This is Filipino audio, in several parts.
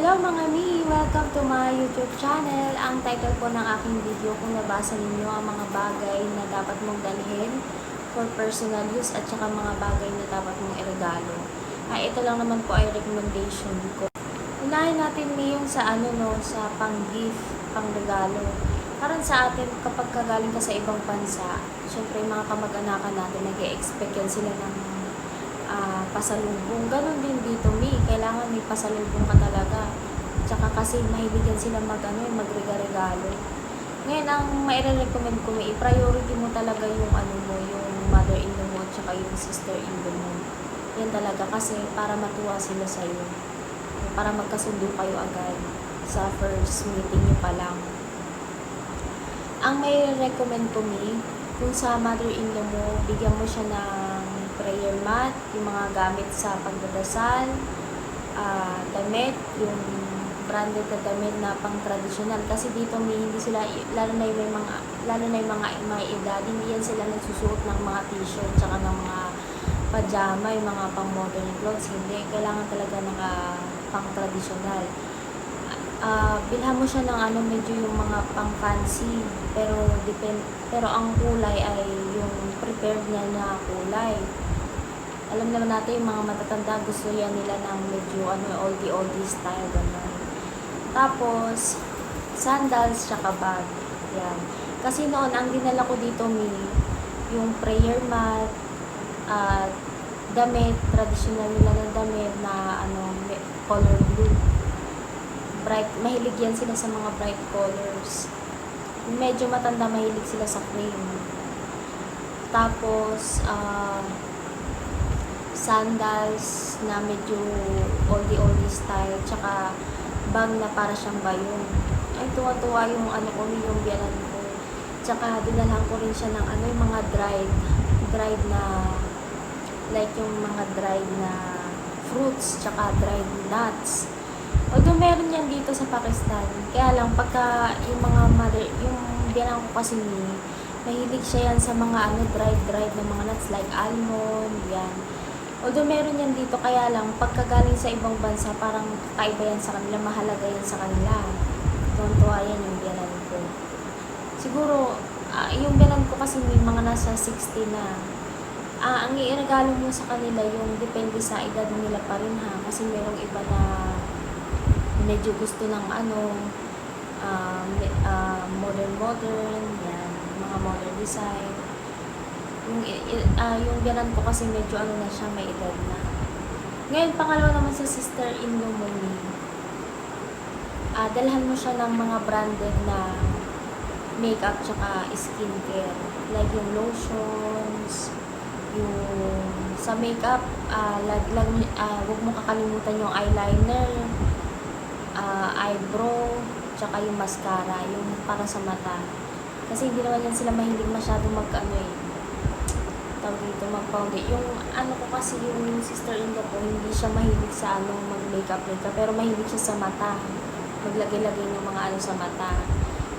Hello mga mi! Welcome to my YouTube channel. Ang title po ng aking video, kung nabasa ninyo ang mga bagay na dapat mong dalhin for personal use at saka mga bagay na dapat mong iregalo. Ito lang naman po ay recommendation ko. Unahin natin yung sa sa pang-gift, pang-regalo. Parang sa atin, kapag kagaling ka sa ibang bansa, syempre yung mga kamag-anakan natin, nag-e-expect yan sila ng pasalubong. Ganon din dito, kailangan may pasalubong ka talaga. Tsaka kasi mahilig sila magregalo. Ngayon, ang maire-recommend ko, i-priority mo talaga yung yung mother-in-law mo at saka yung sister-in-law mo. Yan talaga kasi para matuwa sila sa'yo. Para magkasundo kayo agad sa first meeting nyo pa lang. Ang may recommend ko, kung sa mother-in-law mo, bigyan mo siya ng prayer mat, yung mga gamit sa pagdadasal, damit, yung branded na damit na pang-tradisyonal. Kasi dito hindi sila, lalo na yung mga edad, hindi yan sila nagsusuot ng mga t-shirt, tsaka ng mga pajama, yung mga pang-modern clothes. Hindi, kailangan talaga ng pang-tradisyonal. Bilhan mo siya ng medyo yung mga pang-fancy, pero ang kulay ay yung prepared niya na kulay. Alam naman natin yung mga matatanda, gusto yan nila ng medyo oldie style, gano'n. Tapos sandals tsaka bag. Yan. Kasi noon ang dinala ko dito, yung prayer mat, damit, traditional nila ng damit na color blue. Bright, mahilig yan sila sa mga bright colors. Medyo matanda, mahilig sila sa cream. Tapos sandals na medyo oldie style, tsaka bag na para siyang bayong. Ay, tuwa-tuwa yung yung biyanan ko. Tsaka dinalhan ko rin siya ng yung mga dried na, like yung mga dried na fruits, tsaka dried nuts. Although meron yan dito sa Pakistan, kaya lang pagka yung biyanan ko kasi mahilig siya yan sa mga dried na mga nuts like almond, yan. Although meron yan dito, kaya lang pagkagaling sa ibang bansa, parang kaiba yan sa kanila, mahalaga yan sa kanila. Tuwa yan yung biyanan ko. Siguro, yung biyanan ko kasi may mga nasa 60 na. Ang iregalo mo sa kanila, yung depende sa edad nila pa rin kasi merong iba na medyo gusto ng modern, yan, mga modern design. Yung biyanan ko kasi medyo na siya, may edad na. Ngayon, pangalawa naman sa sister-in-law mo, dalhan mo siya ng mga branded na makeup tsaka skincare. Like yung lotions, yung sa makeup, huwag mo kakalimutan yung eyeliner, eyebrow, tsaka yung mascara, yung para sa mata. Kasi hindi naman yan sila mahilig masyado mag-foundate. Yung ko kasi, yung sister-in-law ko, hindi siya mahilig sa mag-makeup, pero mahilig siya sa mata. Maglagay-lagay ng mga sa mata.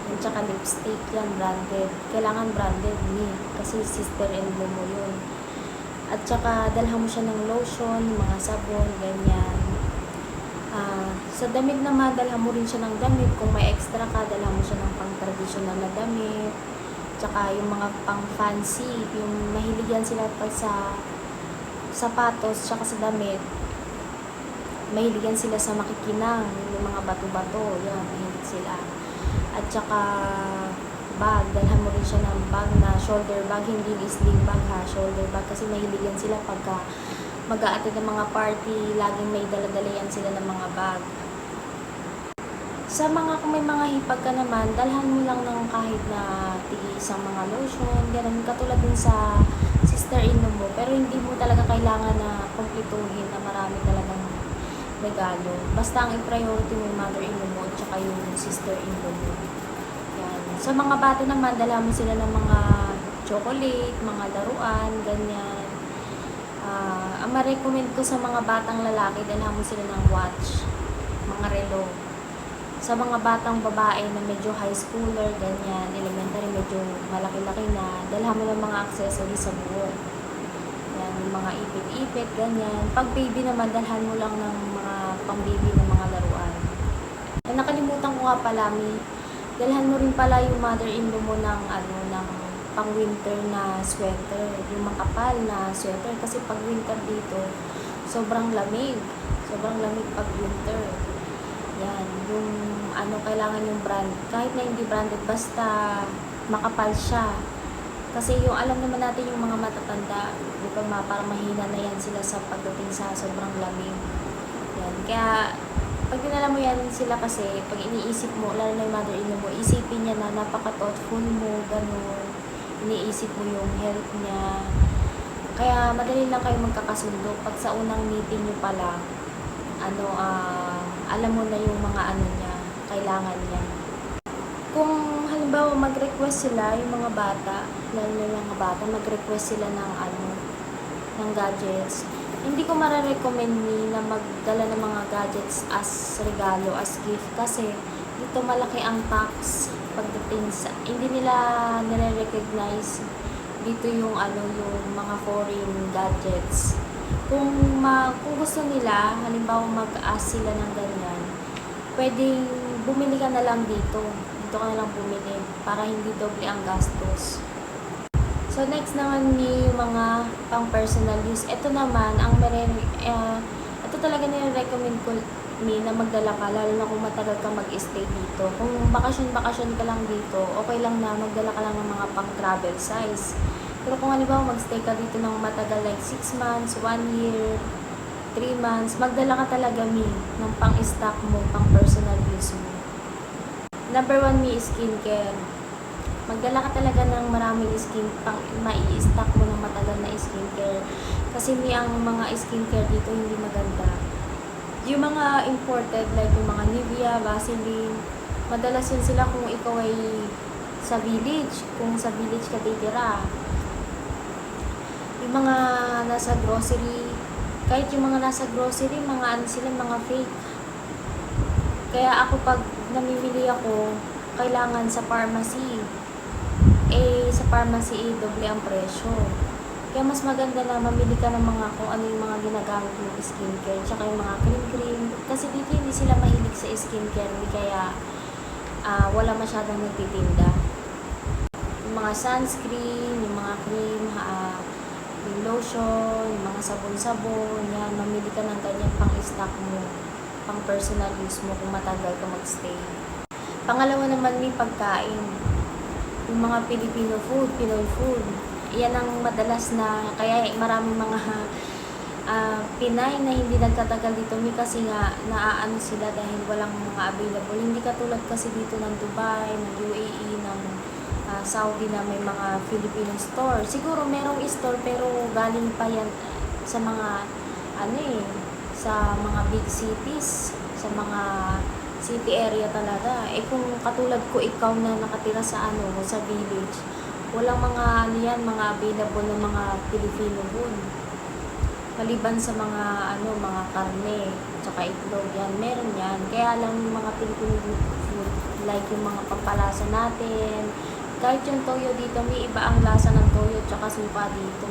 Yung tsaka lipstick, yan, branded. Kailangan branded, kasi sister-in-law mo yun. At tsaka, dalhan mo siya ng lotion, mga sabon, ganyan. Sa damit naman, dalhan mo rin siya ng damit. Kung may extra ka, dalhan mo siya ng pang-traditional na damit. Tsaka yung mga pang-fancy, yung mahilig yan sila sa sapatos, tsaka sa damit. Mahilig yan sila sa makikinang, yung mga bato-bato, yan, mahilig sila. At tsaka bag, dalhan mo rin siya ng bag na shoulder bag, hindi sling bag shoulder bag, kasi mahilig yan sila pagka mag-a-attend ng mga party, laging may dala-dala yan sila ng mga bag. Kung may mga hipag ka naman, dalhan mo lang ng kahit na isang mga lotion, ganun, katulad din sa sister-in-law mo, pero hindi mo talaga kailangan na kumpletuhin na marami talagang regalo. Basta ang i-priority mo yung mother-in-law mo at saka yung sister-in-law mo. Yan. Sa mga bata naman, dalhan mo sila ng mga chocolate, mga laruan, ganyan. Ang ma-recommend ko sa mga batang lalaki, dalhan mo sila ng watch, mga relo. Sa mga batang babae na medyo high schooler, ganyan, elementary, medyo malaki-laki na, dalhan mo ng mga accessories sa buhok. Yan, yung mga ipit-ipit, ganyan. Pag baby naman, dalhan mo lang ng mga pang-baby na mga laruan. nga pala, dalhan mo rin pala yung mother-in-law mo ng ng pang-winter na sweater, yung makapal na sweater. Kasi pag winter dito, sobrang lamig. Sobrang lamig pag winter. Yan, yung kailangan yung brand. Kahit na hindi branded, basta makapal siya. Kasi yung alam naman natin yung mga matatanda, di ba parang mahina na yan sila sa pagdating sa sobrang lamig. Yan, kaya pag dinala mo yan sila kasi, pag iniisip mo, lalo na yung mother-in-law mo, isipin niya na napaka-thoughtful mo, gano'n. Iniisip mo yung health niya. Kaya madali lang kayo magkakasundo. Pag sa unang meeting niyo pa lang, alam mo na yung mga niya, kailangan niya. Kung halimbawa mag-request sila, yung mga bata, lalo na yung mga bata, mag-request sila ng gadgets, hindi ko mararecommend na magdala ng mga gadgets as regalo, as gift, kasi dito malaki ang tax pagdating sa, hindi nila nire-recognize dito yung yung mga foreign gadgets. Kung gusto nila, halimbawa mag-ask sila ng ganyan, pwedeng bumili ka na lang dito ka na lang bumili para hindi doble ang gastos. So next naman yung mga pang personal use. Ito naman ang ito talaga nire-recommend ko na magdala ka, lalo na kung matagal ka mag-stay dito. Kung bakasyon ka lang dito, okay lang na magdala ka lang ng mga pang travel size. Pero kung halimbawa mag-stay ka dito ng matagal, like 6 months, 1 year, 3 months, magdala ka talaga ng pang-stock mo, pang personal use mo. Number 1, skincare. Magdala ka talaga ng maraming mai-stock mo ng matagal na skincare. Kasi ang mga skincare dito hindi maganda. Yung mga imported, like yung mga Nivea, Vaseline, madalas yun sila kung ikaw ay sa village. Kung sa village ka titira. Yung mga nasa grocery, kahit yung mga nasa grocery, mga sila, mga fake. Kaya ako pag namimili ako, kailangan sa pharmacy. Sa pharmacy, doble ang presyo. Kaya mas maganda na mamili ka ng mga kung ano yung mga ginagamit mong skincare, tsaka yung mga cream. Kasi dito hindi sila mahilig sa skincare, kaya wala masyadong nagtitinda. Yung mga sunscreen, yung mga cream, yung lotion, yung mga sabon-sabon, yan, mamili ka ng ganyan pang-stock mo, pang personal use mo kung matagal ka magstay. Pangalawa naman, may pagkain. Yung mga Filipino food, Pinoy food. Yan ang madalas na, kaya maraming mga Pinay na hindi nagtatagal dito, kasi nga naaano sila dahil walang mga available. Hindi katulad kasi dito ng Dubai, ng UAE, ng Saudi na may mga Filipino store. Siguro merong store pero galing pa yan sa mga sa mga big cities, sa mga city area talaga. Kung katulad ko, ikaw na nakatira sa sa village, walang mga mga available na mga Filipino food. Maliban sa mga mga karne, tsaka itlog, yan, meron yan. Kaya lang yung mga Filipino food, like yung mga pampalasa natin, kahit yung toyo dito, may iba ang lasa ng toyo tsaka supa dito.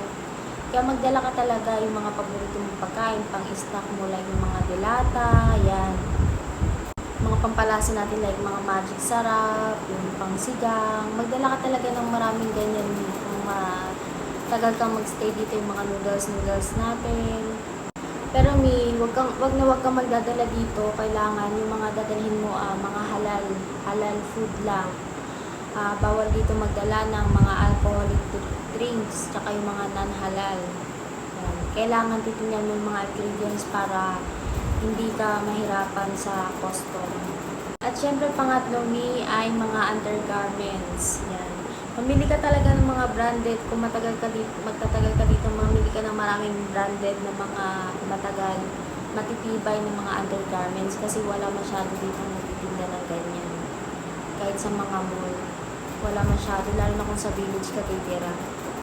Kaya magdala ka talaga yung mga paborito mong pagkain, pang-stock mo, like yung mga delata, yan. Mga pampalasa natin, like mga magic sarap, yung pangsigang. Magdala ka talaga ng maraming ganyan kung tagal kang magstay dito, yung mga noodles natin. Pero wag kang magdadala dito. Kailangan yung mga dadalhin mo mga halal food lang. Bawal dito magdala ng mga alcoholic drinks, tsaka yung mga non-halal. Yan. Kailangan titingnan mo yung mga ingredients para hindi ka mahirapan sa custom. At syempre pangatlo ay mga undergarments. Yan. Mamili ka talaga ng mga branded. Kung magtatagal ka dito, mamili ka ng maraming branded na mga matagal, matitibay ng mga undergarments, kasi wala masyado dito nagtitinda ng ganyan. Kahit sa mga mall, wala masyado, lalo na kung sa village ka titira.